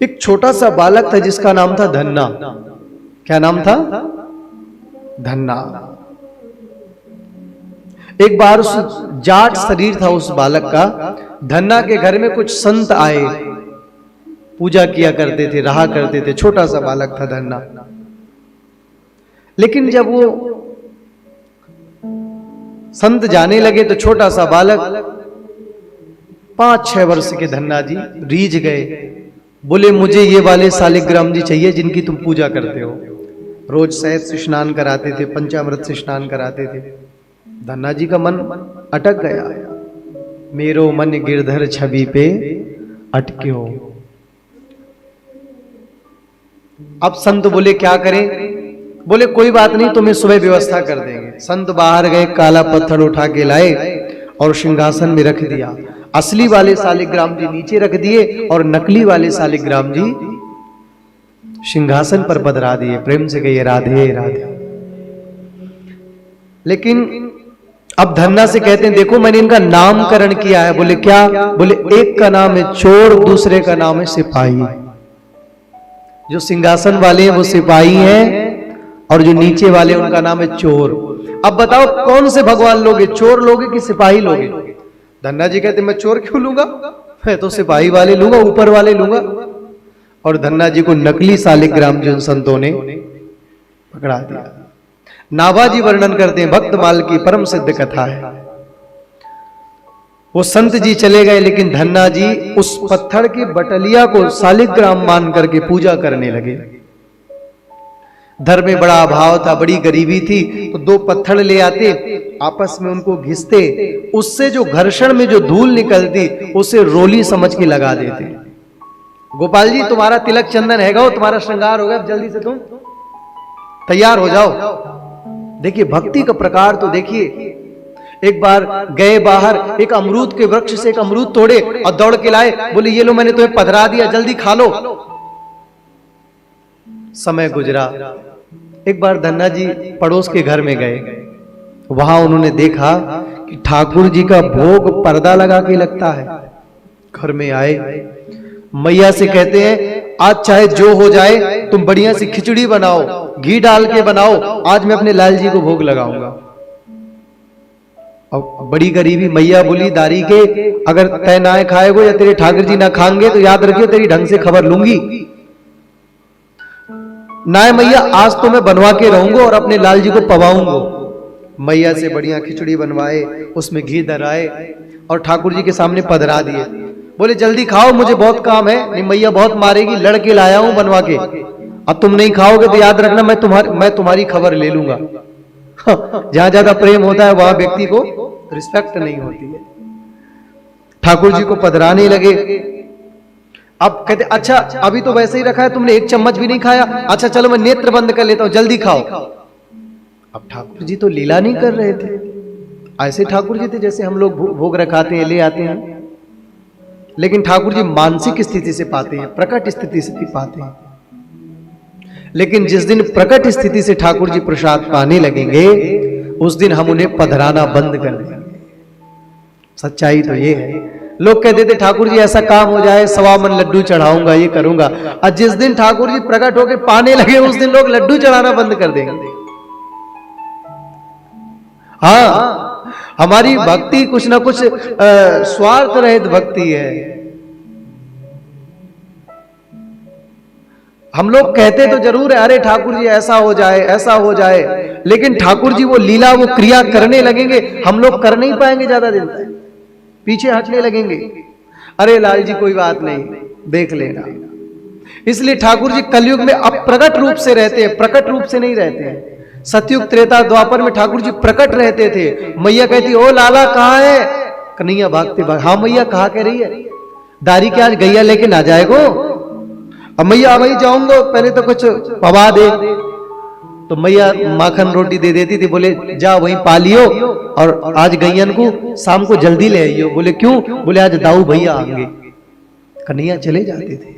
एक छोटा सा बालक था जिसका नाम था धन्ना। क्या नाम था? धन्ना। एक बार उस जाट शरीर था उस बालक का। धन्ना के घर में कुछ संत आए, पूजा किया करते थे, रहा करते थे। छोटा सा बालक था धन्ना। लेकिन जब वो संत जाने लगे तो छोटा सा बालक 5-6 वर्ष के धन्ना जी रीझ गए। बोले मुझे ये वाले सालिग्राम जी चाहिए जिनकी तुम पूजा करते हो। रोज शहद से स्नान कराते थे, पंचामृत से स्नान कराते थे। धन्ना जी का मन अटक गया। मेरो मन गिरधर छवि पे अटक्यो। अब संत बोले क्या करें? बोले कोई बात नहीं, तुम्हें सुबह व्यवस्था कर देंगे। संत बाहर गए, काला पत्थर उठा के लाए और सिंहासन में रख दिया। असली वाले सालिग्राम जी नीचे रख दिए और नकली वाले सालिग्राम जी सिंहासन पर पधरा दिए। प्रेम से कहिए राधे राधे। लेकिन अब धन्ना से कहते हैं देखो मैंने इनका नामकरण किया है। बोले क्या? बोले एक का नाम है चोर, दूसरे का नाम है सिपाही। जो सिंहासन वाले हैं वो सिपाही हैं और जो नीचे वाले उनका नाम है चोर। अब बताओ कौन से भगवान लोगे, चोर लोगे कि सिपाही लोगे? धन्ना जी कहते मैं चोर क्यों लूंगा, मैं तो सिपाही वाले लूंगा, ऊपर वाले लूंगा। और धन्ना जी को नकली सालिग्राम जिन संतों ने पकड़ा दिया। नाभाजी वर्णन करते हैं, भक्तमाल की परम सिद्ध कथा है। वो संत जी चले गए लेकिन धन्ना जी उस पत्थर की बटलिया को सालिग्राम मान करके पूजा करने लगे। धर में बड़ा अभाव था, बड़ी गरीबी थी, तो 2 पत्थर ले आते, आपस में उनको घिसते, उससे जो घर्षण में जो धूल निकलती उसे रोली समझ के लगा देते। गोपाल जी तुम्हारा तिलक चंदन हैगा, तुम्हारा श्रृंगार होगा, जल्दी से तुम तैयार हो जाओ। देखिए भक्ति का प्रकार तो देखिए। एक बार गए बाहर, एक अमरूद के वृक्ष से एक अमरूद तोड़े और दौड़ के लाए। बोले ये लो मैंने तुम्हें पधरा दिया, जल्दी खा लो। समय गुजरा। एक बार धन्ना जी पड़ोस के घर में गए, वहां उन्होंने देखा कि ठाकुर जी का भोग पर्दा लगा के लगता है। घर में आए, मैया से कहते हैं आज चाहे जो हो जाए तुम बढ़िया सी खिचड़ी बनाओ, घी डाल के बनाओ, आज मैं अपने लाल जी को भोग लगाऊंगा। और बड़ी गरीबी, मैया बोली दारी के अगर तय ना खाएगो या तेरे ठाकुर जी ना खाएंगे तो याद रखियो तेरी ढंग से खबर लूंगी। ना मैया आज तो मैं बनवा के रहूंगा और अपने लाल जी को पवाऊंगा। मैया से बढ़िया खिचड़ी बनवाए, उसमें घी धराए और ठाकुर जी के सामने पधरा दिए। बोले जल्दी खाओ मुझे बहुत काम है, नहीं मैया बहुत मारेगी, लड़के लाया हूं बनवा के। अब तुम नहीं खाओगे तो याद रखना मैं तुम्हारी खबर ले लूंगा। जहां ज्यादा प्रेम होता है वहां व्यक्ति को रिस्पेक्ट नहीं होती है। ठाकुर जी को पधराने लगे। अब कहते अच्छा अभी तो वैसे ही रखा है, तुमने 1 चम्मच भी नहीं खाया, अच्छा चलो मैं नेत्र बंद कर लेता हूं, जल्दी खाओ। अब ठाकुर जी तो लीला नहीं कर रहे थे, ऐसे ठाकुर जी थे जैसे हम लोग भोग रखाते हैं, ले आते हैं। लेकिन ठाकुर जी मानसिक स्थिति से पाते हैं, प्रकट स्थिति से पाते हैं। लेकिन जिस दिन प्रकट स्थिति से ठाकुर जी प्रसाद पाने लगेंगे उस दिन हम उन्हें पधराना बंद कर देंगे। सच्चाई तो ये है। लोग कहते थे ठाकुर जी ऐसा काम हो जाए 1.25 मन लड्डू चढ़ाऊंगा, ये करूंगा, और जिस दिन ठाकुर जी प्रकट होकर पाने लगे उस दिन लोग लड्डू चढ़ाना बंद कर देंगे। हाँ, हमारी भक्ति कुछ ना कुछ स्वार्थ रहित भक्ति है। हम लोग कहते तो जरूर है अरे ठाकुर जी ऐसा हो जाए, ऐसा हो जाए, लेकिन ठाकुर जी वो लीला वो क्रिया करने लगेंगे, हम लोग कर नहीं पाएंगे, ज्यादा दिन तक पीछे हटने लगेंगे। अरे लाल जी कोई बात नहीं, देख लेना। इसलिए ठाकुर जी कलयुग में अब प्रकट रूप से रहते हैं, प्रकट रूप से नहीं रहते हैं। सतयुग त्रेता द्वापर में ठाकुर जी प्रकट रहते थे। मैया कहती ओ लाला कहाँ है? कन्हैया भागते भाग, हाँ मैया कहा कह रही है? दारी के आज गैया लेके ना जाएगो? अब मैया वही जाऊंगा, पहले तो कुछ पवा दे। तो मैया माखन रोटी दे देती थी, बोले जा वहीं पा लियो और आज गैयन को शाम को जल्दी ले आइयो। बोले क्यों? बोले आज दाऊ भैया आएंगे। कन्हैया चले जाते थे।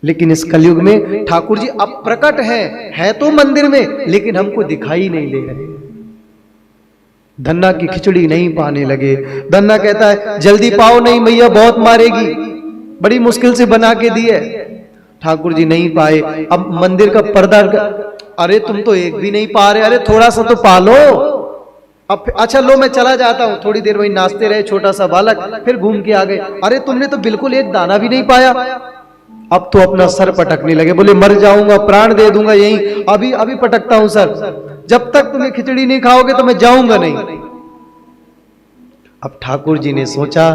लेकिन इस कलयुग में ठाकुर जी अब प्रकट है तो मंदिर में, लेकिन हमको दिखाई नहीं दे रहे। धन्ना की खिचड़ी नहीं पाने लगे। धन्ना कहता है जल्दी पाओ, नहीं मैया बहुत मारेगी। बड़ी मुश्किल से बना के दी है। ठाकुर जी नहीं पाए। अब मंदिर का पर्दा, अरे तुम तो एक भी नहीं पा रहे, अरे थोड़ा सा तो पालो। अब अच्छा लो मैं चला जाता हूं। थोड़ी देर वही नाचते रहे छोटा सा बालक, फिर घूम के आ गए। अरे तुमने तो बिल्कुल एक दाना भी नहीं पाया। अब तो अपना सर पटकने लगे, बोले मर जाऊंगा, प्राण दे दूंगा, यही अभी अभी पटकता हूं सर, जब तक तुम्हें खिचड़ी नहीं खाओगे तो मैं जाऊंगा नहीं। अब ठाकुर जी ने सोचा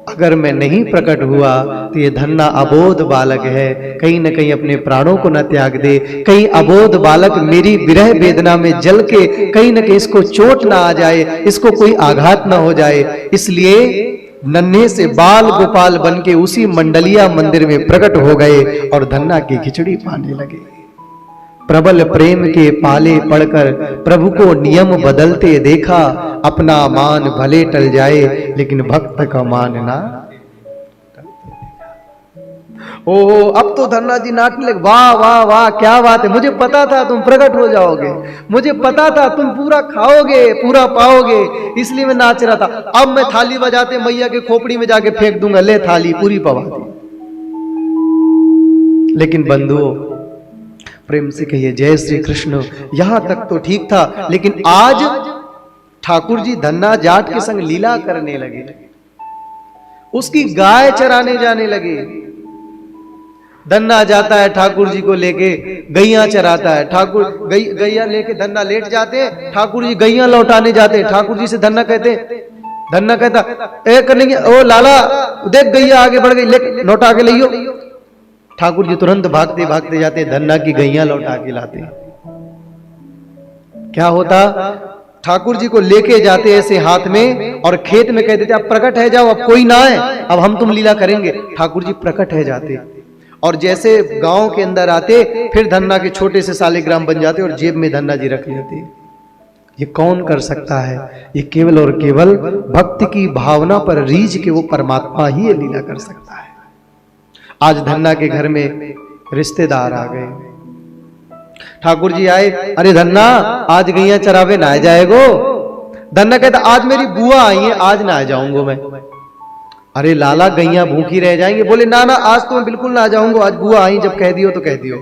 अगर मैं नहीं प्रकट हुआ तो ये धन्ना अबोध बालक है, कहीं न कहीं अपने प्राणों को न त्याग दे, कहीं अबोध बालक मेरी विरह वेदना में जल के कहीं न कहीं इसको चोट ना आ जाए, इसको कोई आघात ना हो जाए। इसलिए नन्हे से बाल गोपाल बन के उसी मंडलिया मंदिर में प्रकट हो गए और धन्ना की खिचड़ी पाने लगे। प्रबल प्रेम के पाले पड़कर प्रभु को नियम बदलते देखा, अपना मान भले टल जाए लेकिन भक्त का मान ना। ओहो अब तो धन्ना जी नाचने लगे, वाह वाह वाह क्या बात है, मुझे पता था तुम प्रकट हो जाओगे, मुझे पता था तुम पूरा खाओगे पूरा पाओगे, इसलिए मैं नाच रहा था। अब मैं थाली बजाते मैया के खोपड़ी में जाके फेंक दूंगा, ले थाली पूरी पवा दी। लेकिन बंधुओं प्रेम से कहिए जय श्री कृष्ण। यहां तक तो ठीक था, लेकिन आज ठाकुर जी धन्ना जाट के संग लीला करने लगे, उसकी गाय चराने जाने लगे। धन्ना जाता है ठाकुर जी को लेके, गैया चराता है। ठाकुर गैया लेके धन्ना लेट जाते हैं, ठाकुर जी गैया लौटाने जाते हैं। ठाकुर जी से धन्ना कहते, धन्ना कहता ए करेंगे, ओ लाला देख गैया आगे बढ़ गई, ले लौटा के लियो। ठाकुर जी तुरंत भागते भागते जाते, धन्ना की गैया लौटा के लाते। क्या होता, ठाकुर जी को लेके जाते ऐसे हाथ में और खेत में कहते थे अब प्रकट है जाओ, अब कोई ना है, अब हम तुम लीला करेंगे। ठाकुर जी प्रकट है जाते और जैसे गांव के अंदर आते फिर धन्ना के छोटे से सालिग्राम बन जाते और जेब में धन्ना जी रख लेते। ये कौन कर सकता है? ये केवल और केवल भक्ति की भावना पर रीझ के वो परमात्मा ही ये लीला कर सकता है। आज धन्ना के घर में रिश्तेदार आ गए, ठाकुर जी आए, अरे धन्ना आज गैया चरावे ना जाएगो। धन्ना कहता आज मेरी बुआ आई है, आज ना आ जाऊंगा मैं। अरे लाला गैया भूखी रह जाएंगे। बोले ना ना आज तो मैं बिल्कुल ना आ जाऊंगा, आज बुआ आई, जब कह दियो तो कह दियो।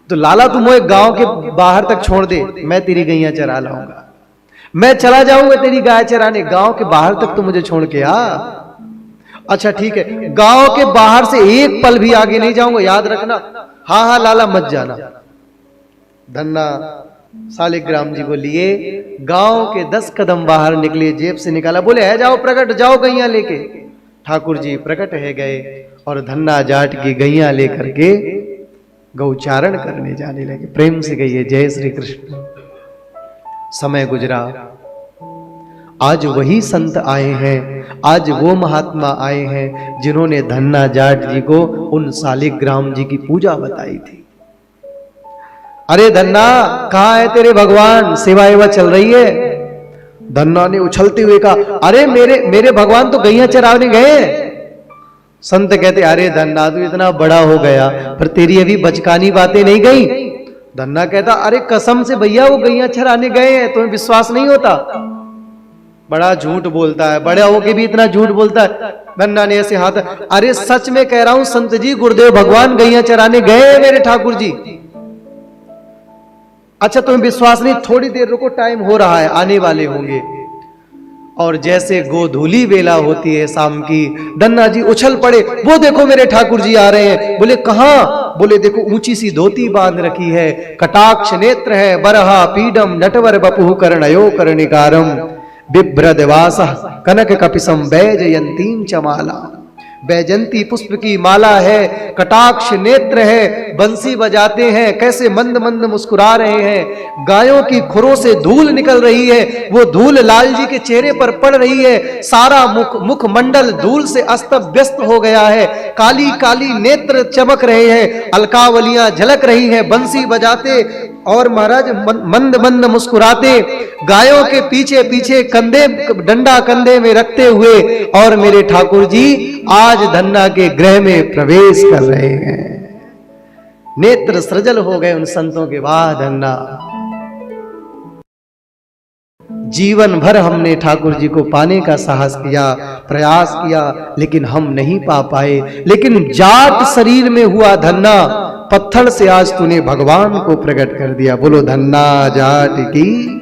तो लाला तुम वो गांव के बाहर तक छोड़ दे, मैं तेरी गैया चरा लाऊंगा, मैं चला जाऊंगा तेरी गाय चराने, गांव के बाहर तक तो मुझे छोड़ के आ। अच्छा ठीक है, गांव के बाहर से एक पल भी आगे नहीं जाऊंगा, याद रखना। हाँ हाँ लाला मत जाना। धन्ना सालिग्राम जी को लिए गांव के 10 कदम बाहर निकले, जेब से निकाला, बोले है जाओ प्रकट, जाओ गैया लेके। ठाकुर जी प्रकट है गए और धन्ना जाट की गैया लेकर के गौचारण करने जाने लगे। प्रेम से कहिए जय श्री कृष्ण। समय गुजरा, आज वही संत आए हैं, आज वो महात्मा आए हैं जिन्होंने धन्ना जाट जी को उन सालिग्राम जी की पूजा बताई थी। अरे धन्ना कहाँ है तेरे भगवान, सेवा एवा चल रही है? धन्ना ने उछलते हुए कहा अरे मेरे भगवान तो गैया चराने गए। संत कहते अरे धन्ना तू इतना बड़ा हो गया पर तेरी अभी बचकानी बातें नहीं गई। धन्ना कहता अरे कसम से भैया वो गैया चराने गए हैं, तुम्हें विश्वास नहीं होता? बड़ा झूठ बोलता है, बड़ा होके भी इतना झूठ बोलता है। धन्ना ने ऐसे हाथ, अरे सच में कह रहा हूं संत जी, गुरुदेव भगवान गैया चराने गए मेरे ठाकुर जी। अच्छा तुम्हें विश्वास नहीं, थोड़ी देर रुको, टाइम हो रहा है, आने वाले होंगे। और जैसे गोधूली बेला होती है शाम की, धन्ना जी उछल पड़े, वो देखो मेरे ठाकुर जी आ रहे हैं। बोले कहां? बोले देखो ऊंची सी धोती बांध रखी है, कटाक्ष नेत्र है, बरहा पीडम नटवर बपुः कर्णयो कर्णिकारम, बिभ्रदवास कनक कपिसम बैजयंतीम चमाला। बैजंती पुष्प की माला है, कटाक्ष नेत्र है, बंसी बजाते हैं, कैसे मंद मंद मुस्कुरा रहे हैं। गायों की खुरों से धूल निकल रही है, वो धूल लाल जी के चेहरे पर पड़ रही है। सारा मुख मंडल धूल से अस्त व्यस्त हो गया है, काली काली नेत्र चमक रहे हैं, अलकावलियां झलक रही हैं, बंसी बजाते और महाराज मंद मंद मुस्कुराते, गायों के पीछे पीछे कंधे डंडा कंधे में रखते हुए, और मेरे ठाकुर जी आज धन्ना के गृह में प्रवेश कर रहे हैं। नेत्र सृजल हो गए उन संतों के। वाह धन्ना, जीवन भर हमने ठाकुर जी को पाने का साहस किया, प्रयास किया, लेकिन हम नहीं पा पाए। लेकिन जाट शरीर में हुआ धन्ना, पत्थर से आज तूने भगवान को प्रकट कर दिया। बोलो धन्ना जाट की।